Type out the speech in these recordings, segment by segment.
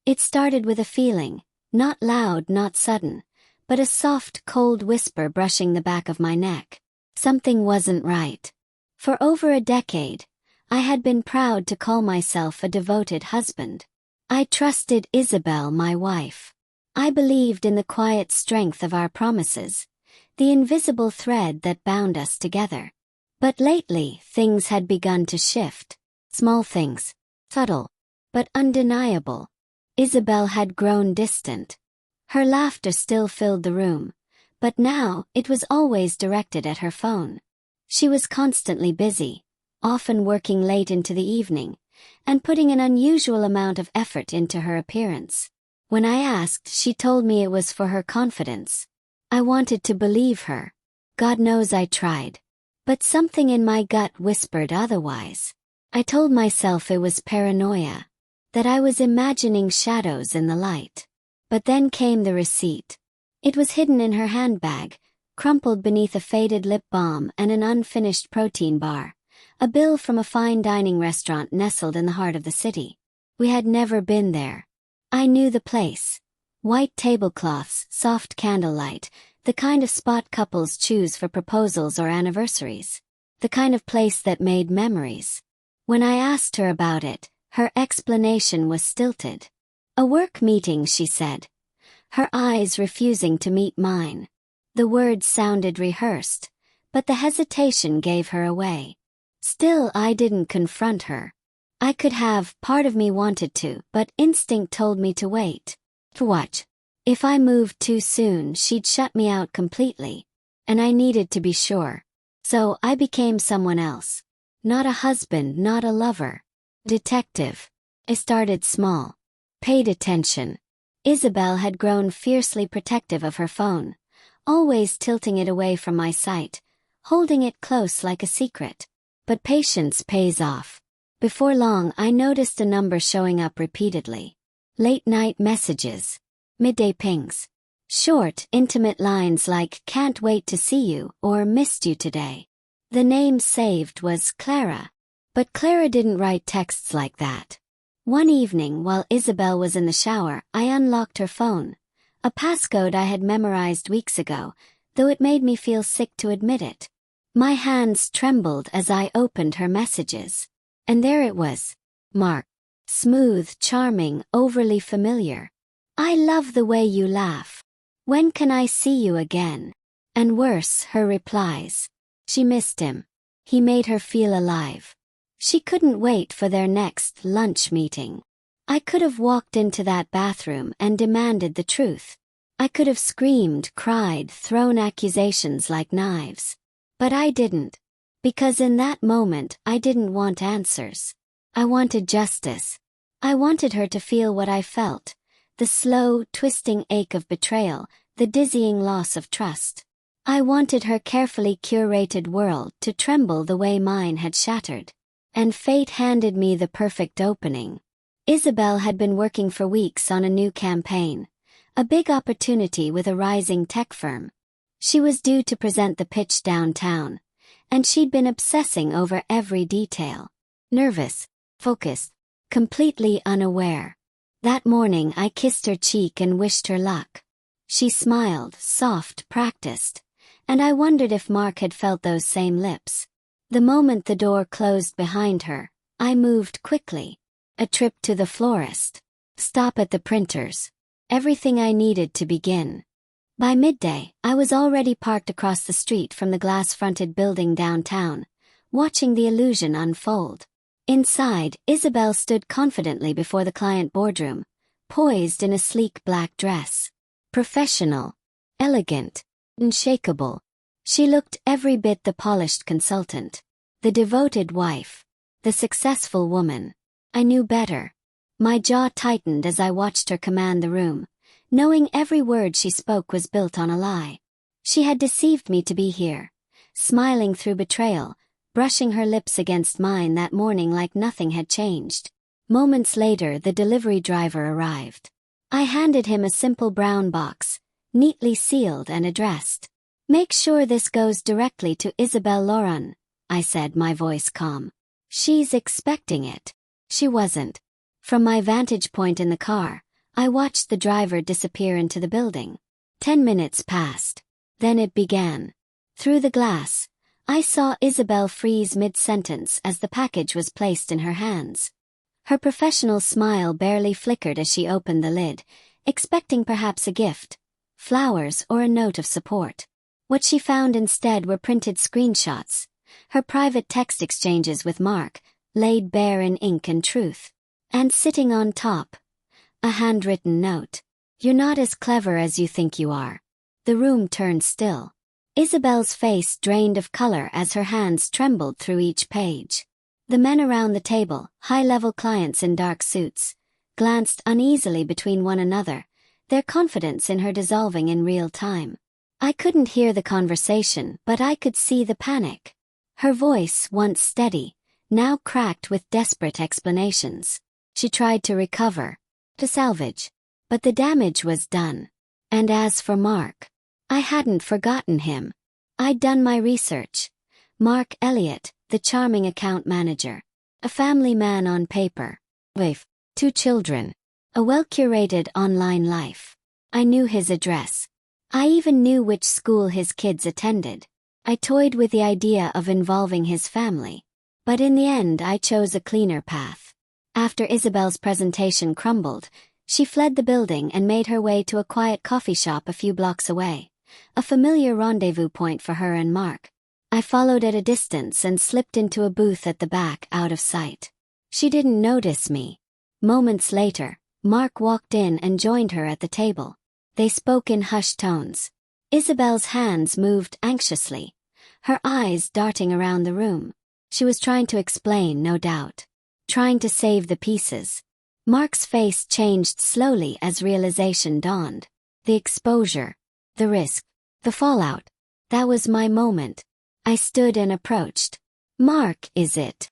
It started with a feeling, not loud, not sudden, but a soft, cold whisper brushing the back of my neck. Something wasn't right. For over a decade, I had been proud to call myself a devoted husband. I trusted Isabel, my wife. I believed in the quiet strength of our promises, the invisible thread that bound us together. But lately, things had begun to shift. Small things, subtle, but undeniable. Isabel had grown distant. Her laughter still filled the room, but now it was always directed at her phone. She was constantly busy, often working late into the evening, and putting an unusual amount of effort into her appearance. When I asked, she told me it was for her confidence. I wanted to believe her. God knows I tried. But something in my gut whispered otherwise. I told myself it was paranoia, that I was imagining shadows in the light. But then came the receipt. It was hidden in her handbag, crumpled beneath a faded lip balm and an unfinished protein bar, a bill from a fine dining restaurant nestled in the heart of the city. We had never been there. I knew the place. White tablecloths, soft candlelight, the kind of spot couples choose for proposals or anniversaries. The kind of place that made memories. When I asked her about it, her explanation was stilted. A work meeting, she said, her eyes refusing to meet mine. The words sounded rehearsed, but the hesitation gave her away. Still, I didn't confront her. I could have, part of me wanted to, but instinct told me to wait. To watch. If I moved too soon, she'd shut me out completely, and I needed to be sure. So I became someone else. Not a husband, not a lover. Detective. I started small. Paid attention. Isabel had grown fiercely protective of her phone, always tilting it away from my sight, holding it close like a secret. But patience pays off. Before long, I noticed a number showing up repeatedly. Late-night messages. Midday pings. Short, intimate lines like, "Can't wait to see you," or "Missed you today." The name saved was Clara. But Clara didn't write texts like that. One evening, while Isabel was in the shower, I unlocked her phone. A passcode I had memorized weeks ago, though it made me feel sick to admit it. My hands trembled as I opened her messages. And there it was. Marc. Smooth, charming, overly familiar. "I love the way you laugh. When can I see you again?" And worse, her replies. She missed him. He made her feel alive. She couldn't wait for their next lunch meeting. I could have walked into that bathroom and demanded the truth. I could have screamed, cried, thrown accusations like knives. But I didn't. Because in that moment, I didn't want answers. I wanted justice. I wanted her to feel what I felt. The slow, twisting ache of betrayal, the dizzying loss of trust. I wanted her carefully curated world to tremble the way mine had shattered. And fate handed me the perfect opening. Isabel had been working for weeks on a new campaign, a big opportunity with a rising tech firm. She was due to present the pitch downtown, and she'd been obsessing over every detail. Nervous, focused, completely unaware. That morning I kissed her cheek and wished her luck. She smiled, soft, practiced, and I wondered if Marc had felt those same lips. The moment the door closed behind her, I moved quickly. A trip to the florist. Stop at the printers. Everything I needed to begin. By midday, I was already parked across the street from the glass-fronted building downtown, watching the illusion unfold. Inside, Isabel stood confidently before the client boardroom, poised in a sleek black dress. Professional. Elegant. Unshakable. She looked every bit the polished consultant. The devoted wife. The successful woman. I knew better. My jaw tightened as I watched her command the room, knowing every word she spoke was built on a lie. She had deceived me to be here, smiling through betrayal, brushing her lips against mine that morning like nothing had changed. Moments later, the delivery driver arrived. I handed him a simple brown box, neatly sealed and addressed. "Make sure this goes directly to Isabel Lauren," I said, my voice calm. "She's expecting it." She wasn't. From my vantage point in the car, I watched the driver disappear into the building. 10 minutes passed. Then it began. Through the glass, I saw Isabel freeze mid-sentence as the package was placed in her hands. Her professional smile barely flickered as she opened the lid, expecting perhaps a gift, flowers or a note of support. What she found instead were printed screenshots, her private text exchanges with Marc, laid bare in ink and truth. And sitting on top, a handwritten note. "You're not as clever as you think you are." The room turned still. Isabel's face drained of color as her hands trembled through each page. The men around the table, high-level clients in dark suits, glanced uneasily between one another, their confidence in her dissolving in real time. I couldn't hear the conversation, but I could see the panic. Her voice, once steady, now cracked with desperate explanations. She tried to recover, to salvage, but the damage was done. And as for Marc, I hadn't forgotten him. I'd done my research. Marc Elliott, the charming account manager. A family man on paper. Wife, 2 children. A well-curated online life. I knew his address. I even knew which school his kids attended. I toyed with the idea of involving his family. But in the end I chose a cleaner path. After Isabel's presentation crumbled, she fled the building and made her way to a quiet coffee shop a few blocks away, a familiar rendezvous point for her and Marc. I followed at a distance and slipped into a booth at the back, out of sight. She didn't notice me. Moments later, Marc walked in and joined her at the table. They spoke in hushed tones. Isabel's hands moved anxiously, her eyes darting around the room. She was trying to explain, no doubt. Trying to save the pieces. Marc's face changed slowly as realization dawned. The exposure, the risk, the fallout. That was my moment. I stood and approached. "Marc, is it?"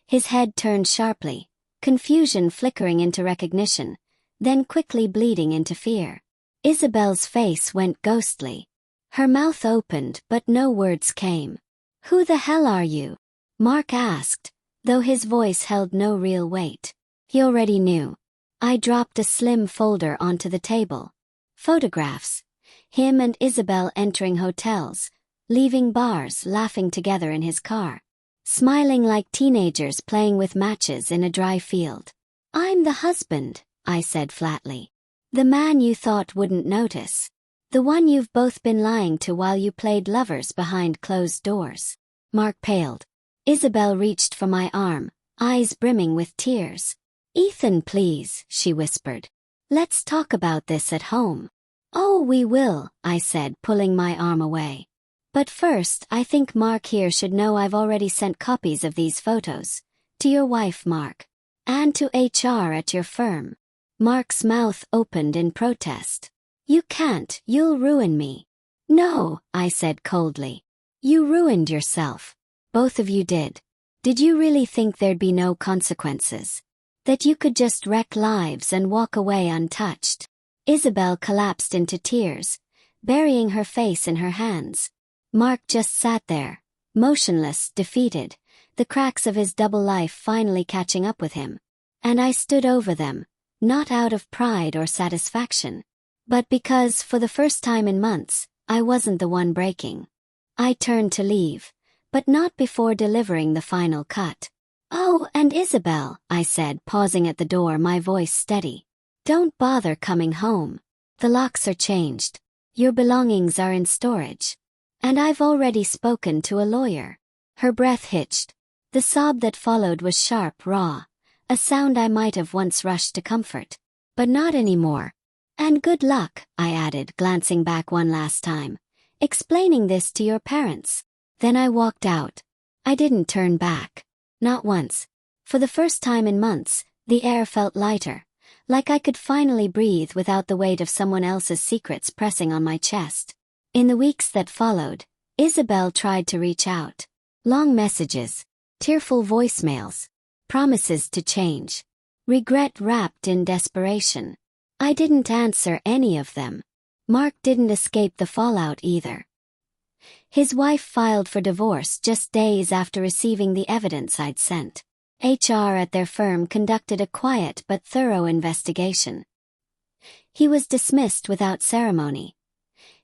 His head turned sharply, confusion flickering into recognition, then quickly bleeding into fear. Isabel's face went ghostly. Her mouth opened but no words came. "Who the hell are you?" Marc asked, though his voice held no real weight. He already knew. I dropped a slim folder onto the table. Photographs. Him and Isabel entering hotels, leaving bars, laughing together in his car. Smiling like teenagers playing with matches in a dry field. "I'm the husband," I said flatly. "The man you thought wouldn't notice. The one you've both been lying to while you played lovers behind closed doors." Marc paled. Isabel reached for my arm, eyes brimming with tears. "Ethan, please," she whispered. "Let's talk about this at home." "Oh, we will," I said, pulling my arm away. "But first, I think Marc here should know I've already sent copies of these photos. To your wife, Marc. And to HR at your firm." Marc's mouth opened in protest. "You can't, you'll ruin me." "No," I said coldly. "You ruined yourself. Both of you did. Did you really think there'd be no consequences? That you could just wreck lives and walk away untouched?" Isabel collapsed into tears, burying her face in her hands. Marc just sat there, motionless, defeated, the cracks of his double life finally catching up with him. And I stood over them, not out of pride or satisfaction, but because, for the first time in months, I wasn't the one breaking. I turned to leave, but not before delivering the final cut. "Oh, and Isabel," I said, pausing at the door, my voice steady. "Don't bother coming home. The locks are changed. Your belongings are in storage. And I've already spoken to a lawyer." Her breath hitched. The sob that followed was sharp, raw, a sound I might have once rushed to comfort. But not anymore. "And good luck," I added, glancing back one last time. "Explaining this to your parents." Then I walked out. I didn't turn back. Not once. For the first time in months, the air felt lighter, like I could finally breathe without the weight of someone else's secrets pressing on my chest. In the weeks that followed, Isabel tried to reach out. Long messages, tearful voicemails, promises to change, regret wrapped in desperation. I didn't answer any of them. Marc didn't escape the fallout either. His wife filed for divorce just days after receiving the evidence I'd sent. HR at their firm conducted a quiet but thorough investigation. He was dismissed without ceremony.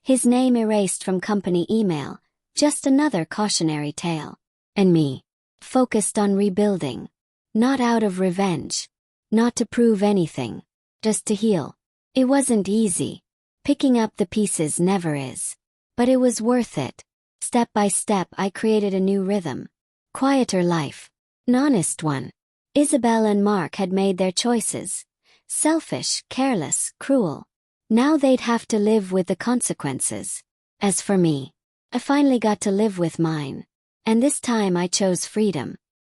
His name erased from company email, just another cautionary tale. And me, focused on rebuilding. Not out of revenge. Not to prove anything. Just to heal. It wasn't easy. Picking up the pieces never is. But it was worth it. Step by step I created a new rhythm. Quieter life. An honest one. Isabel and Mark had made their choices. Selfish, careless, cruel. Now they'd have to live with the consequences. As for me, I finally got to live with mine. And this time I chose freedom.